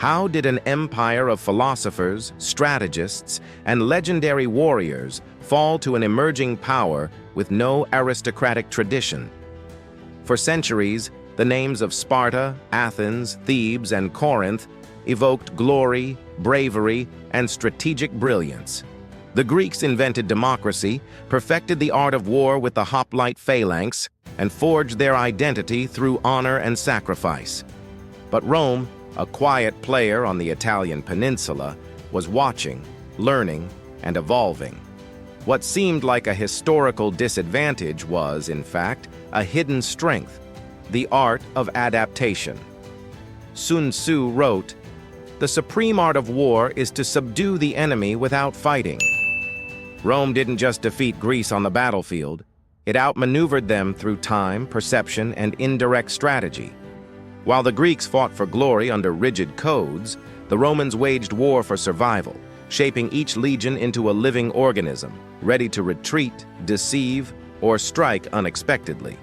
How did an empire of philosophers, strategists, and legendary warriors fall to an emerging power with no aristocratic tradition? For centuries, the names of Sparta, Athens, Thebes, and Corinth evoked glory, bravery, and strategic brilliance. The Greeks invented democracy, perfected the art of war with the hoplite phalanx, and forged their identity through honor and sacrifice. But Rome, a quiet player on the Italian peninsula, was watching, learning, and evolving. What seemed like a historical disadvantage was, in fact, a hidden strength, the art of adaptation. Sun Tzu wrote, "The supreme art of war is to subdue the enemy without fighting." Rome didn't just defeat Greece on the battlefield, it outmaneuvered them through time, perception, and indirect strategy. While the Greeks fought for glory under rigid codes, the Romans waged war for survival, shaping each legion into a living organism, ready to retreat, deceive, or strike unexpectedly.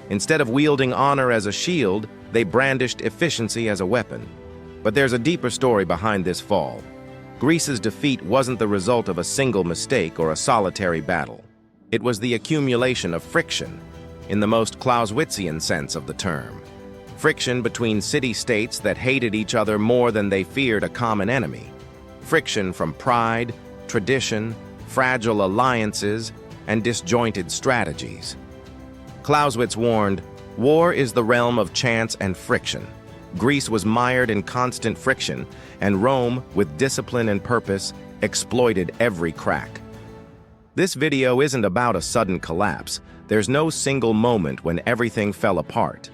Instead of wielding honor as a shield, they brandished efficiency as a weapon. But there's a deeper story behind this fall. Greece's defeat wasn't the result of a single mistake or a solitary battle. It was the accumulation of friction, in the most Clausewitzian sense of the term. Friction between city-states that hated each other more than they feared a common enemy. Friction from pride, tradition, fragile alliances, and disjointed strategies. Clausewitz warned, "War is the realm of chance and friction." Greece was mired in constant friction, and Rome, with discipline and purpose, exploited every crack. This video isn't about a sudden collapse. There's no single moment when everything fell apart.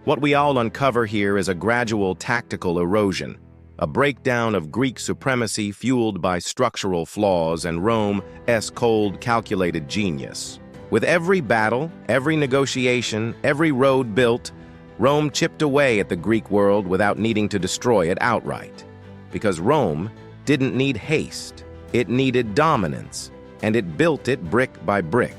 What we all uncover here is a gradual tactical erosion, a breakdown of Greek supremacy fueled by structural flaws and Rome's cold, calculated genius. With every battle, every negotiation, every road built, Rome chipped away at the Greek world without needing to destroy it outright. Because Rome didn't need haste, it needed dominance, and it built it brick by brick.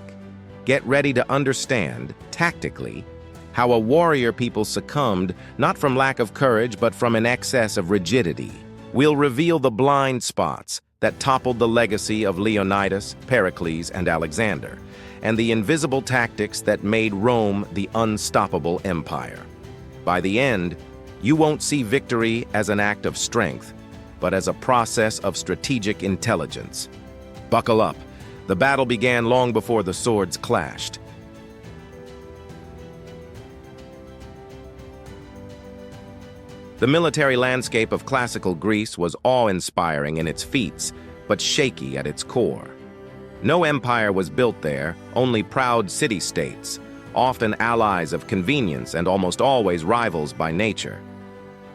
Get ready to understand, tactically, how a warrior people succumbed not from lack of courage but from an excess of rigidity. We'll reveal the blind spots that toppled the legacy of Leonidas, Pericles, and Alexander, and the invisible tactics that made Rome the unstoppable empire. By the end, you won't see victory as an act of strength, but as a process of strategic intelligence. Buckle up. The battle began long before the swords clashed. The military landscape of classical Greece was awe-inspiring in its feats, but shaky at its core. No empire was built there, only proud city-states, often allies of convenience and almost always rivals by nature.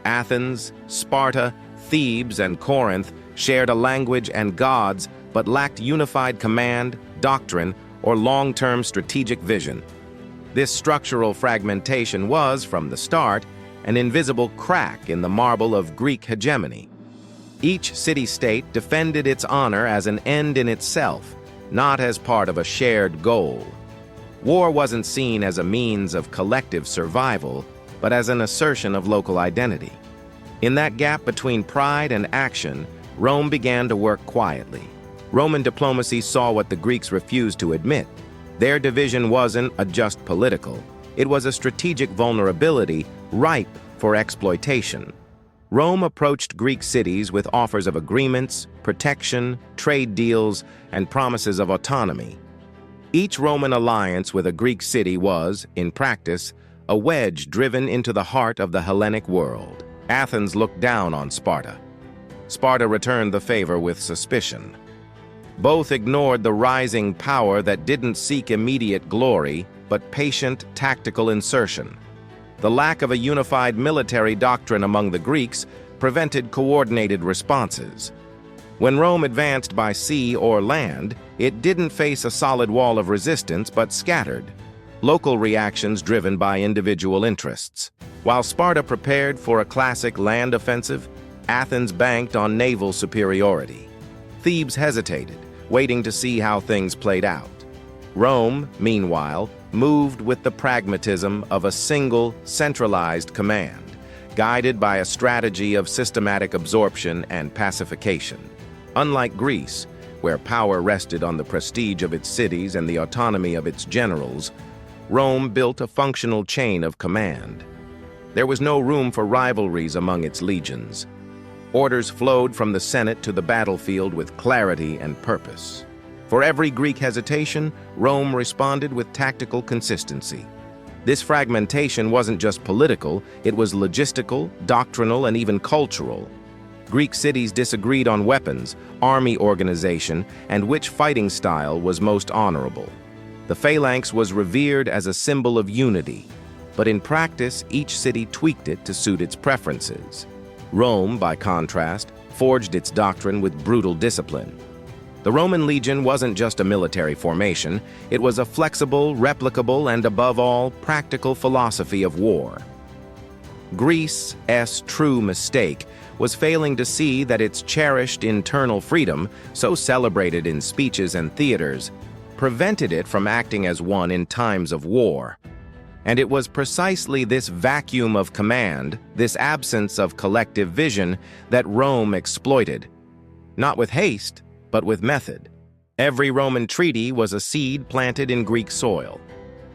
Athens, Sparta, Thebes, and Corinth shared a language and gods, but lacked unified command, doctrine, or long-term strategic vision. This structural fragmentation was, from the start, an invisible crack in the marble of Greek hegemony. Each city-state defended its honor as an end in itself, not as part of a shared goal. War wasn't seen as a means of collective survival, but as an assertion of local identity. In that gap between pride and action, Rome began to work quietly. Roman diplomacy saw what the Greeks refused to admit. Their division wasn't just political. It was a strategic vulnerability ripe for exploitation. Rome approached Greek cities with offers of agreements, protection, trade deals, and promises of autonomy. Each Roman alliance with a Greek city was, in practice, a wedge driven into the heart of the Hellenic world. Athens looked down on Sparta. Sparta returned the favor with suspicion. Both ignored the rising power that didn't seek immediate glory, but patient tactical insertion. The lack of a unified military doctrine among the Greeks prevented coordinated responses. When Rome advanced by sea or land, it didn't face a solid wall of resistance but scattered, local reactions driven by individual interests. While Sparta prepared for a classic land offensive, Athens banked on naval superiority. Thebes hesitated, waiting to see how things played out. Rome, meanwhile, moved with the pragmatism of a single, centralized command, guided by a strategy of systematic absorption and pacification. Unlike Greece, where power rested on the prestige of its cities and the autonomy of its generals, Rome built a functional chain of command. There was no room for rivalries among its legions. Orders flowed from the Senate to the battlefield with clarity and purpose. For every Greek hesitation, Rome responded with tactical consistency. This fragmentation wasn't just political, it was logistical, doctrinal, and even cultural. Greek cities disagreed on weapons, army organization, and which fighting style was most honorable. The phalanx was revered as a symbol of unity, but in practice, each city tweaked it to suit its preferences. Rome, by contrast, forged its doctrine with brutal discipline. The Roman legion wasn't just a military formation, it was a flexible, replicable, and above all, practical philosophy of war. Greece's true mistake was failing to see that its cherished internal freedom, so celebrated in speeches and theaters, prevented it from acting as one in times of war. And it was precisely this vacuum of command, this absence of collective vision, that Rome exploited. Not with haste, but with method. Every Roman treaty was a seed planted in Greek soil.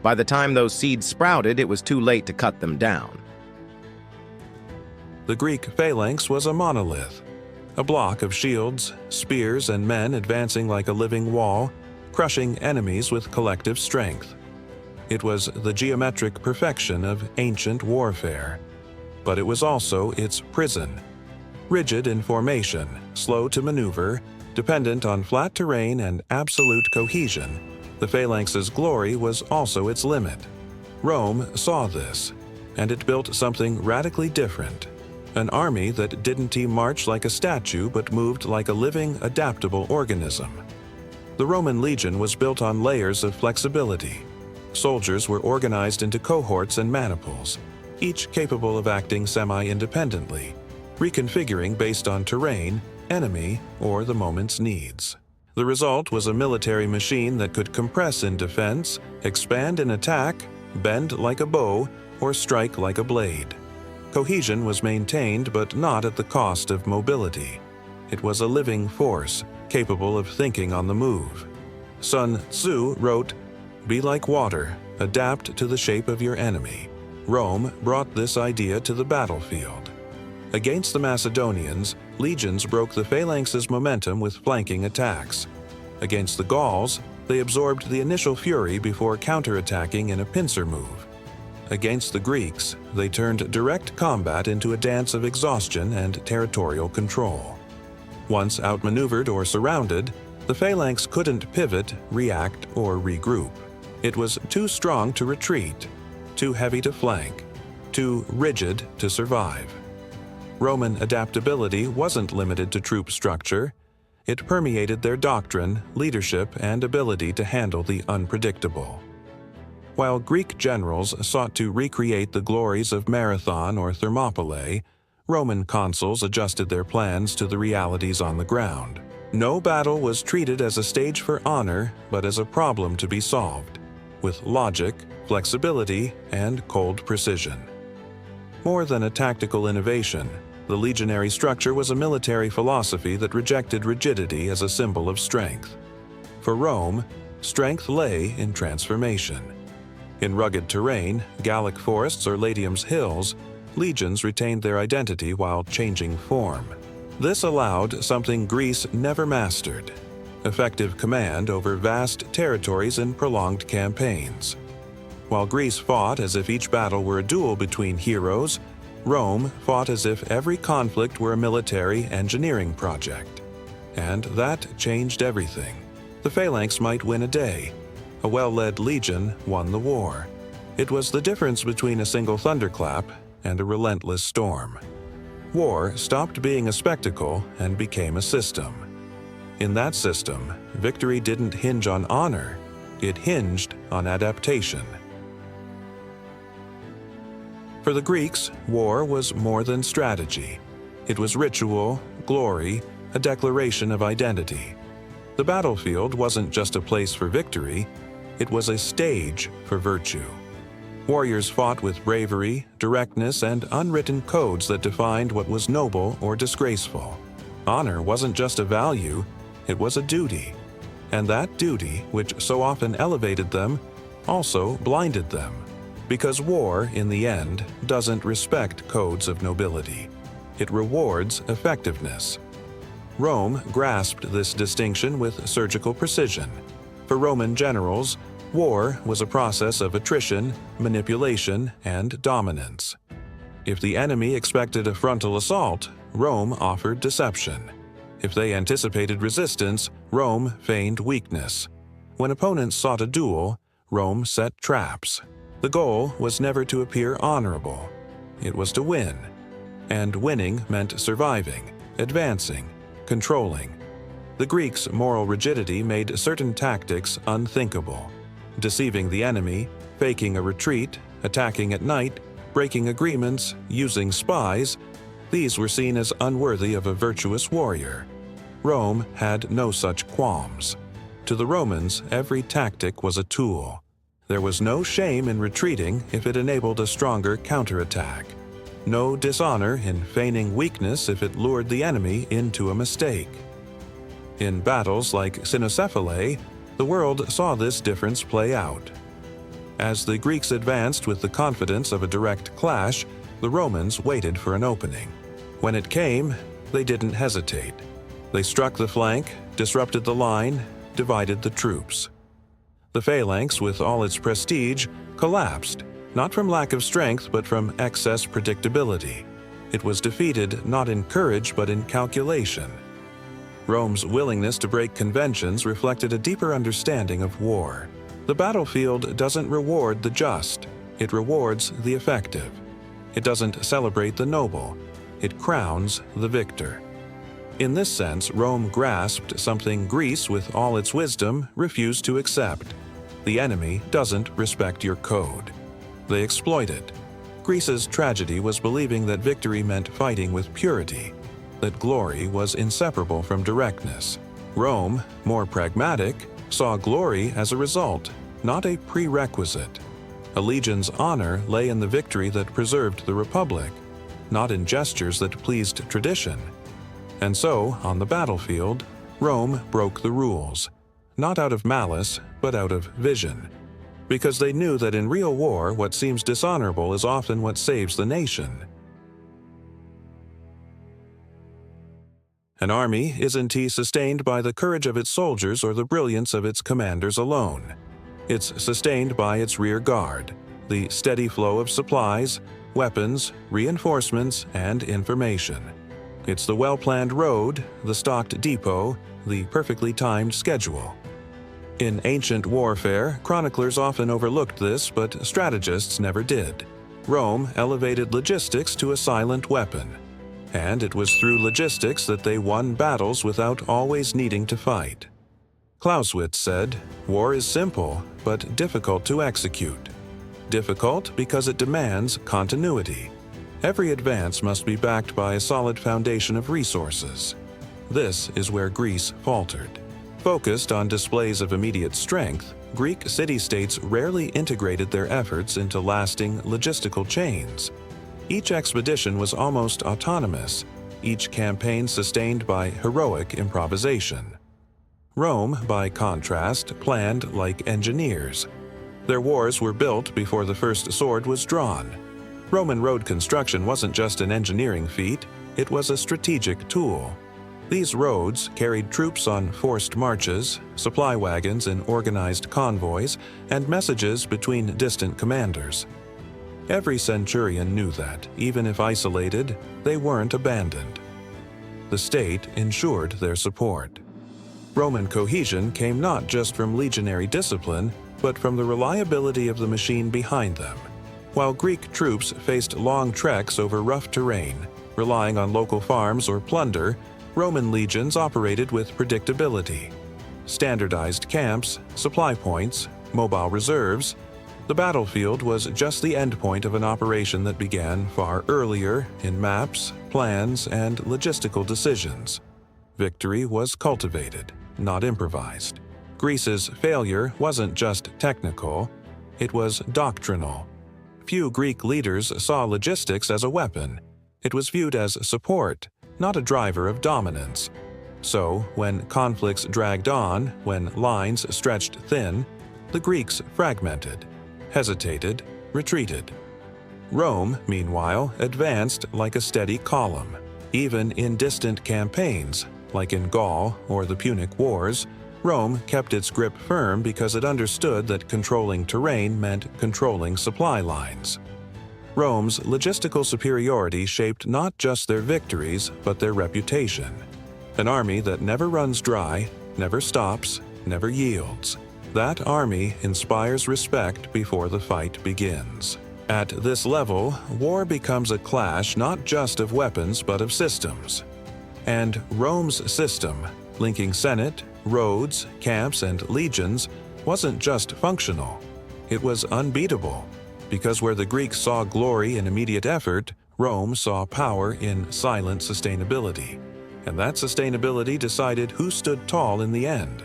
By the time those seeds sprouted, it was too late to cut them down. The Greek phalanx was a monolith, a block of shields, spears, and men advancing like a living wall, crushing enemies with collective strength. It was the geometric perfection of ancient warfare, but it was also its prison. Rigid in formation, slow to maneuver, dependent on flat terrain and absolute cohesion, the phalanx's glory was also its limit. Rome saw this, and it built something radically different. An army that didn't march like a statue but moved like a living, adaptable organism. The Roman legion was built on layers of flexibility. Soldiers were organized into cohorts and maniples, each capable of acting semi-independently, reconfiguring based on terrain, enemy, or the moment's needs. The result was a military machine that could compress in defense, expand in attack, bend like a bow, or strike like a blade. Cohesion was maintained, but not at the cost of mobility. It was a living force, capable of thinking on the move. Sun Tzu wrote, "Be like water, adapt to the shape of your enemy." Rome brought this idea to the battlefield. Against the Macedonians, legions broke the phalanx's momentum with flanking attacks. Against the Gauls, they absorbed the initial fury before counterattacking in a pincer move. Against the Greeks, they turned direct combat into a dance of exhaustion and territorial control. Once outmaneuvered or surrounded, the phalanx couldn't pivot, react, or regroup. It was too strong to retreat, too heavy to flank, too rigid to survive. Roman adaptability wasn't limited to troop structure. It permeated their doctrine, leadership, and ability to handle the unpredictable. While Greek generals sought to recreate the glories of Marathon or Thermopylae, Roman consuls adjusted their plans to the realities on the ground. No battle was treated as a stage for honor, but as a problem to be solved, with logic, flexibility, and cold precision. More than a tactical innovation, the legionary structure was a military philosophy that rejected rigidity as a symbol of strength. For Rome, strength lay in transformation. In rugged terrain, Gallic forests or Latium's hills, legions retained their identity while changing form. This allowed something Greece never mastered: effective command over vast territories in prolonged campaigns. While Greece fought as if each battle were a duel between heroes, Rome fought as if every conflict were a military engineering project. And that changed everything. The phalanx might win a day. A well-led legion won the war. It was the difference between a single thunderclap and a relentless storm. War stopped being a spectacle and became a system. In that system, victory didn't hinge on honor, it hinged on adaptation. For the Greeks, war was more than strategy. It was ritual, glory, a declaration of identity. The battlefield wasn't just a place for victory, it was a stage for virtue. Warriors fought with bravery, directness, and unwritten codes that defined what was noble or disgraceful. Honor wasn't just a value, it was a duty. And that duty, which so often elevated them, also blinded them. Because war, in the end, doesn't respect codes of nobility. It rewards effectiveness. Rome grasped this distinction with surgical precision. For Roman generals, war was a process of attrition, manipulation, and dominance. If the enemy expected a frontal assault, Rome offered deception. If they anticipated resistance, Rome feigned weakness. When opponents sought a duel, Rome set traps. The goal was never to appear honorable. It was to win. And winning meant surviving, advancing, controlling. The Greeks' moral rigidity made certain tactics unthinkable. Deceiving the enemy, faking a retreat, attacking at night, breaking agreements, using spies, these were seen as unworthy of a virtuous warrior. Rome had no such qualms. To the Romans, every tactic was a tool. There was no shame in retreating if it enabled a stronger counterattack. No dishonor in feigning weakness if it lured the enemy into a mistake. In battles like Cynocephalae, the world saw this difference play out. As the Greeks advanced with the confidence of a direct clash, the Romans waited for an opening. When it came, they didn't hesitate. They struck the flank, disrupted the line, divided the troops. The phalanx, with all its prestige, collapsed, not from lack of strength but from excess predictability. It was defeated not in courage but in calculation. Rome's willingness to break conventions reflected a deeper understanding of war. The battlefield doesn't reward the just, it rewards the effective. It doesn't celebrate the noble, it crowns the victor. In this sense, Rome grasped something Greece, with all its wisdom, refused to accept. The enemy doesn't respect your code. They exploit it. Greece's tragedy was believing that victory meant fighting with purity, that glory was inseparable from directness. Rome, more pragmatic, saw glory as a result, not a prerequisite. A legion's honor lay in the victory that preserved the republic, not in gestures that pleased tradition. And so, on the battlefield, Rome broke the rules, not out of malice, but out of vision. Because they knew that in real war, what seems dishonorable is often what saves the nation. An army isn't sustained by the courage of its soldiers or the brilliance of its commanders alone. It's sustained by its rear guard, the steady flow of supplies, weapons, reinforcements, and information. It's the well-planned road, the stocked depot, the perfectly timed schedule. In ancient warfare, chroniclers often overlooked this, but strategists never did. Rome elevated logistics to a silent weapon. And it was through logistics that they won battles without always needing to fight. Clausewitz said, "War is simple, but difficult to execute. Difficult because it demands continuity. Every advance must be backed by a solid foundation of resources." This is where Greece faltered. Focused on displays of immediate strength, Greek city-states rarely integrated their efforts into lasting logistical chains. Each expedition was almost autonomous, each campaign sustained by heroic improvisation. Rome, by contrast, planned like engineers. Their wars were built before the first sword was drawn. Roman road construction wasn't just an engineering feat, it was a strategic tool. These roads carried troops on forced marches, supply wagons in organized convoys, and messages between distant commanders. Every centurion knew that, even if isolated, they weren't abandoned. The state ensured their support. Roman cohesion came not just from legionary discipline, but from the reliability of the machine behind them. While Greek troops faced long treks over rough terrain, relying on local farms or plunder, Roman legions operated with predictability. Standardized camps, supply points, mobile reserves. The battlefield was just the endpoint of an operation that began far earlier in maps, plans, and logistical decisions. Victory was cultivated, not improvised. Greece's failure wasn't just technical, it was doctrinal. Few Greek leaders saw logistics as a weapon. It was viewed as support, not a driver of dominance. So, when conflicts dragged on, when lines stretched thin, the Greeks fragmented, hesitated, retreated. Rome, meanwhile, advanced like a steady column. Even in distant campaigns, like in Gaul or the Punic Wars, Rome kept its grip firm because it understood that controlling terrain meant controlling supply lines. Rome's logistical superiority shaped not just their victories, but their reputation. An army that never runs dry, never stops, never yields. That army inspires respect before the fight begins. At this level, war becomes a clash not just of weapons but of systems. And Rome's system, linking Senate, roads, camps, and legions, wasn't just functional. It was unbeatable, because where the Greeks saw glory in immediate effort, Rome saw power in silent sustainability. And that sustainability decided who stood tall in the end.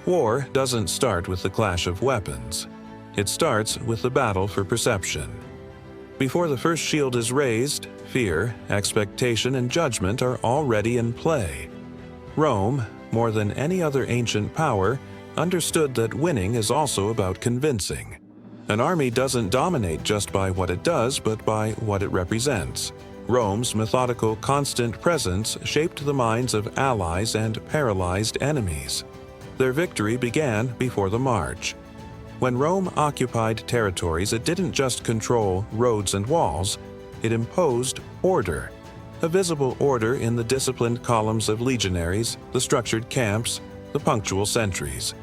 War doesn't start with the clash of weapons. It starts with the battle for perception. Before the first shield is raised, fear, expectation, and judgment are already in play. Rome, more than any other ancient power, understood that winning is also about convincing. An army doesn't dominate just by what it does, but by what it represents. Rome's methodical, constant presence shaped the minds of allies and paralyzed enemies. Their victory began before the march. When Rome occupied territories, it didn't just control roads and walls, it imposed order. A visible order in the disciplined columns of legionaries, the structured camps, the punctual sentries.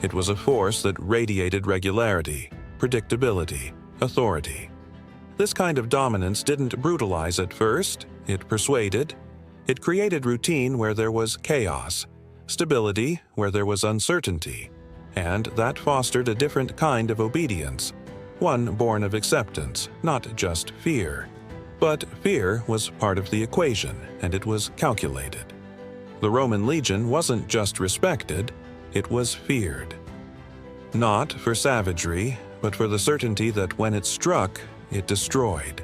It was a force that radiated regularity, predictability, authority. This kind of dominance didn't brutalize at first, it persuaded. It created routine where there was chaos, stability where there was uncertainty, and that fostered a different kind of obedience, one born of acceptance, not just fear. But fear was part of the equation, and it was calculated. The Roman legion wasn't just respected, it was feared. Not for savagery, but for the certainty that when it struck, it destroyed.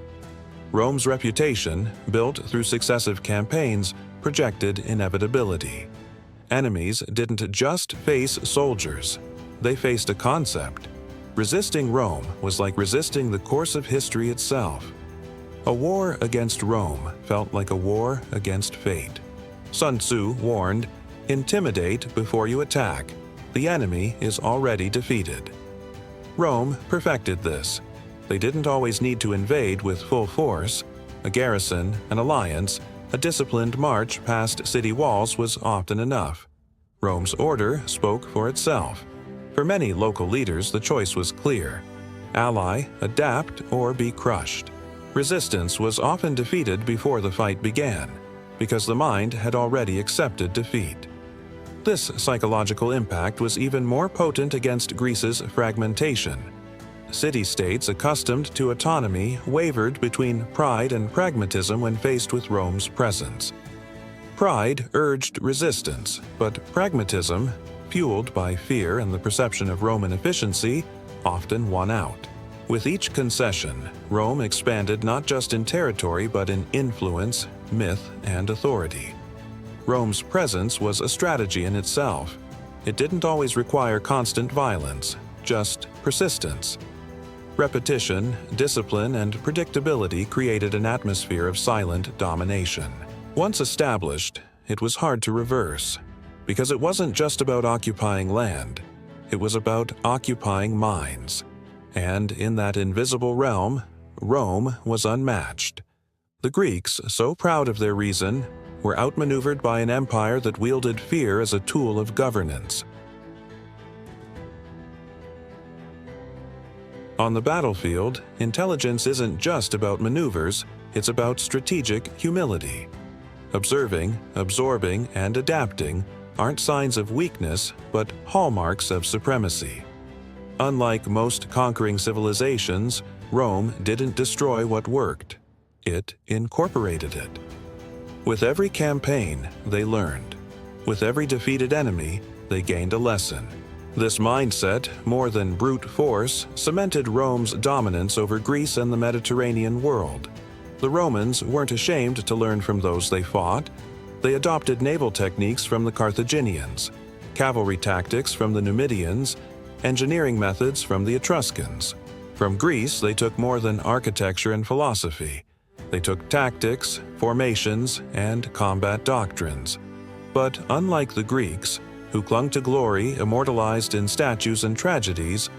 Rome's reputation, built through successive campaigns, projected inevitability. Enemies didn't just face soldiers, they faced a concept. Resisting Rome was like resisting the course of history itself. A war against Rome felt like a war against fate. Sun Tzu warned, "Intimidate before you attack. The enemy is already defeated." Rome perfected this. They didn't always need to invade with full force. A garrison, an alliance, a disciplined march past city walls was often enough. Rome's order spoke for itself. For many local leaders, the choice was clear: ally, adapt, or be crushed. Resistance was often defeated before the fight began, because the mind had already accepted defeat. This psychological impact was even more potent against Greece's fragmentation. City-states accustomed to autonomy wavered between pride and pragmatism when faced with Rome's presence. Pride urged resistance, but pragmatism, fueled by fear and the perception of Roman efficiency, often won out. With each concession, Rome expanded not just in territory but in influence, myth, and authority. Rome's presence was a strategy in itself. It didn't always require constant violence, just persistence. Repetition, discipline, and predictability created an atmosphere of silent domination. Once established, it was hard to reverse, because it wasn't just about occupying land, it was about occupying minds. And in that invisible realm, Rome was unmatched. The Greeks, so proud of their reason, were outmaneuvered by an empire that wielded fear as a tool of governance. On the battlefield, intelligence isn't just about maneuvers, it's about strategic humility. Observing, absorbing, and adapting aren't signs of weakness, but hallmarks of supremacy. Unlike most conquering civilizations, Rome didn't destroy what worked. It incorporated it. With every campaign, they learned. With every defeated enemy, they gained a lesson. This mindset, more than brute force, cemented Rome's dominance over Greece and the Mediterranean world. The Romans weren't ashamed to learn from those they fought. They adopted naval techniques from the Carthaginians, cavalry tactics from the Numidians, engineering methods from the Etruscans. From Greece, they took more than architecture and philosophy. They took tactics, formations, and combat doctrines. But unlike the Greeks, who clung to glory immortalized in statues and tragedies,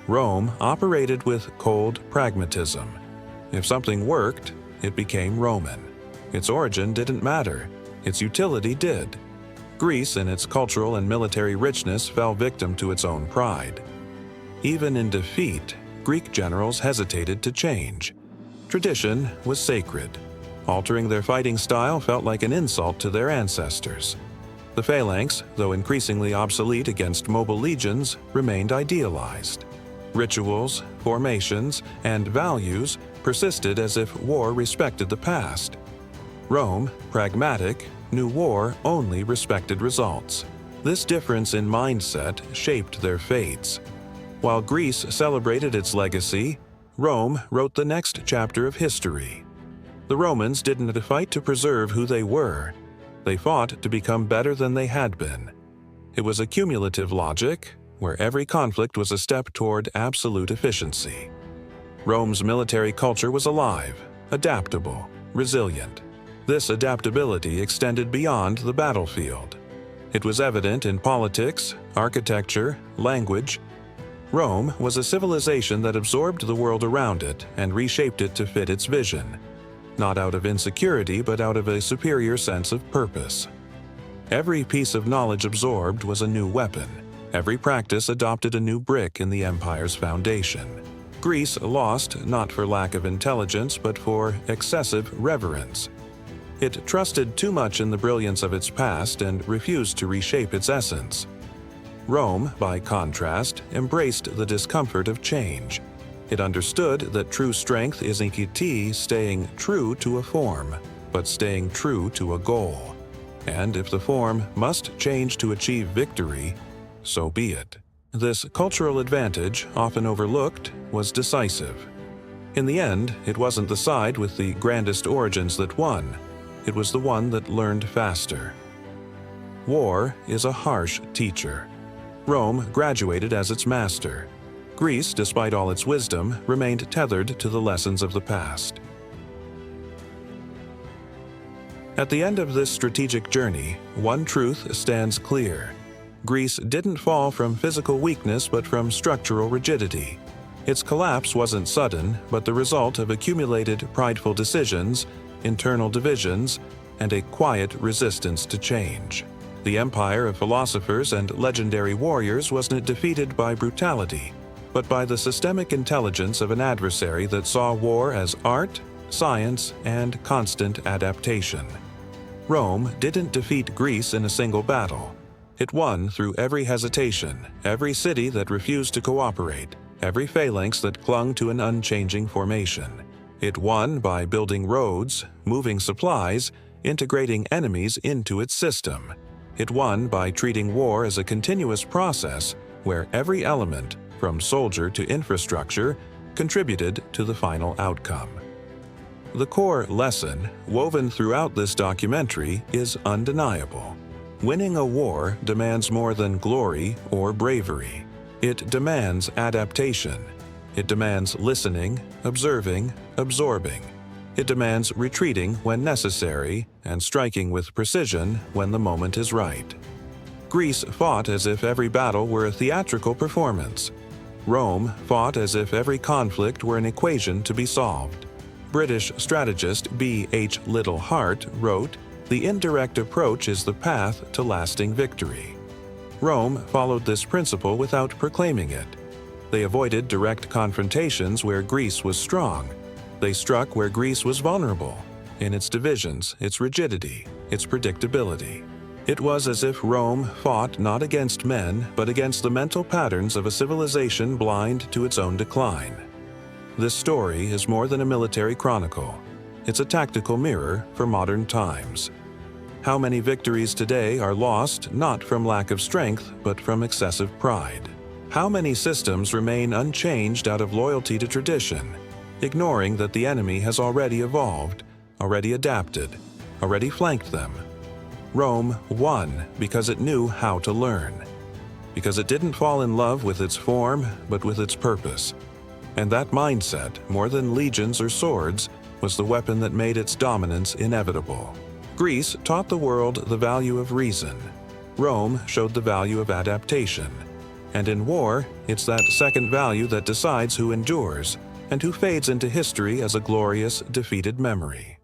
Rome operated with cold pragmatism. If something worked, it became Roman. Its origin didn't matter. Its utility did. Greece, in its cultural and military richness, fell victim to its own pride. Even in defeat, Greek generals hesitated to change. Tradition was sacred. Altering their fighting style felt like an insult to their ancestors. The phalanx, though increasingly obsolete against mobile legions, remained idealized. Rituals, formations, and values persisted as if war respected the past. Rome, pragmatic, knew war only respected results. This difference in mindset shaped their fates. While Greece celebrated its legacy, Rome wrote the next chapter of history. The Romans didn't fight to preserve who they were. They fought to become better than they had been. It was a cumulative logic, where every conflict was a step toward absolute efficiency. Rome's military culture was alive, adaptable, resilient. This adaptability extended beyond the battlefield. It was evident in politics, architecture, language. Rome was a civilization that absorbed the world around it and reshaped it to fit its vision, not out of insecurity but out of a superior sense of purpose. Every piece of knowledge absorbed was a new weapon. Every practice adopted a new brick in the empire's foundation. Greece lost not for lack of intelligence but for excessive reverence. It trusted too much in the brilliance of its past and refused to reshape its essence. Rome, by contrast, embraced the discomfort of change. It understood that true strength isn't staying true to a form, but staying true to a goal. And if the form must change to achieve victory, so be it. This cultural advantage, often overlooked, was decisive. In the end, it wasn't the side with the grandest origins that won. It was the one that learned faster. War is a harsh teacher. Rome graduated as its master. Greece, despite all its wisdom, remained tethered to the lessons of the past. At the end of this strategic journey, one truth stands clear. Greece didn't fall from physical weakness but from structural rigidity. Its collapse wasn't sudden, but the result of accumulated prideful decisions, internal divisions, and a quiet resistance to change. The empire of philosophers and legendary warriors wasn't defeated by brutality, but by the systemic intelligence of an adversary that saw war as art, science, and constant adaptation. Rome didn't defeat Greece in a single battle. It won through every hesitation, every city that refused to cooperate, every phalanx that clung to an unchanging formation. It won by building roads, moving supplies, integrating enemies into its system. It won by treating war as a continuous process where every element, from soldier to infrastructure, contributed to the final outcome. The core lesson, woven throughout this documentary, is undeniable. Winning a war demands more than glory or bravery. It demands adaptation. It demands listening, observing, absorbing. It demands retreating when necessary and striking with precision when the moment is right. Greece fought as if every battle were a theatrical performance. Rome fought as if every conflict were an equation to be solved. British strategist B.H. Little Hart wrote, "The indirect approach is the path to lasting victory." Rome followed this principle without proclaiming it. They avoided direct confrontations where Greece was strong. They struck where Greece was vulnerable, in its divisions, its rigidity, its predictability. It was as if Rome fought not against men, but against the mental patterns of a civilization blind to its own decline. This story is more than a military chronicle. It's a tactical mirror for modern times. How many victories today are lost not from lack of strength, but from excessive pride? How many systems remain unchanged out of loyalty to tradition, ignoring that the enemy has already evolved, already adapted, already flanked them? Rome won because it knew how to learn, because it didn't fall in love with its form, but with its purpose. And that mindset, more than legions or swords, was the weapon that made its dominance inevitable. Greece taught the world the value of reason. Rome showed the value of adaptation. And in war, it's that second value that decides who endures and who fades into history as a glorious, defeated memory.